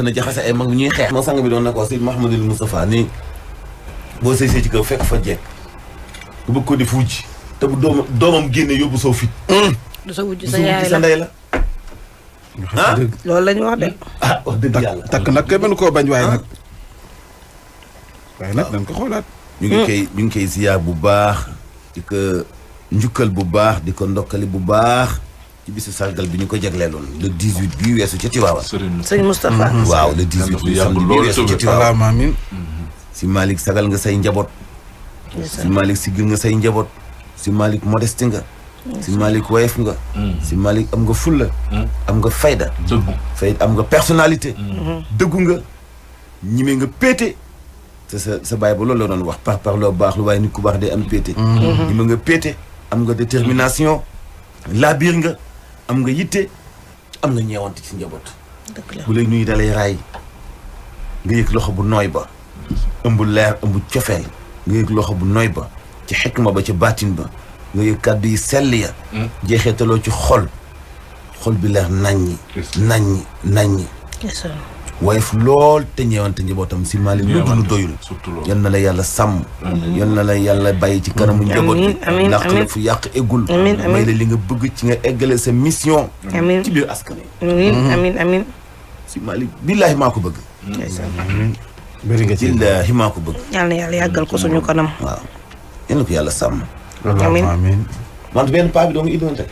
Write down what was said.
na jaxase ay mag ñuy xeex. moo sang bi doon na ko si Mahamadul Moustapha nii boo sëy ci kaw fekk fa jekk bu bëgg ko di fuuj te bu doomam génne yóbbu soo fit. du sa wujj sa yaay sa ndey la. loolu la ñu wax de. wax dëgg yàlla. takk nag kay mënu koo bañ waaye nag dañ ko xoolaat. ñu ngi koy ziyaar bu baax di ko njukkal bu baax di ko ndokkali bu baax ci bisu sargal bi ñu ko jagleeloon le 18 bii weesu ca Tiwaawan. sëñ Moustapha. waaw le 18 bii samedi bii weesu ca Tiwaawan. amiin. si Malick sagal nga say njaboot. si Malick sigil nga say njaboot. si Malick modeste nga. si Malick woyof nga. si Malick am nga fulla. am nga fayda. am nga personnalité. dëggu nga ñime nga péete. sa baay ba loolu la doon wax par loo baax lu waaye nit ku baax day am péete. ñime nga péete am nga détermination. laabiir nga am nga yitte am nga ñeewante ci njaboot. bu lay nuyu dalay raay nga yëg loxo bu nooy ba. ëmb leer ëmb cofeel nga yëg loxo bu nooy ba ci xikma ba ci baatin ba nga yëg kàddu yi sell ya jeexeetaloo ci xol bi leer naññi woyof lool te ñeewante njabootam si Malick lu dund doyul yal na la yàlla sàmm yal na la yàlla bàyyi ci kanamu njaboot bi ndax la fu yàq eggul may la li nga bëgg ci nga eggale sa mission ci biir askan wi amiin si Malick billaahi maa ko bëgg bëri nga ci billaahi maa ko bëgg yal na yàlla yàggal ko suñu kanam waaw yal na ko yàlla sàmm amiin man benn paa bi doo nga iddoon rek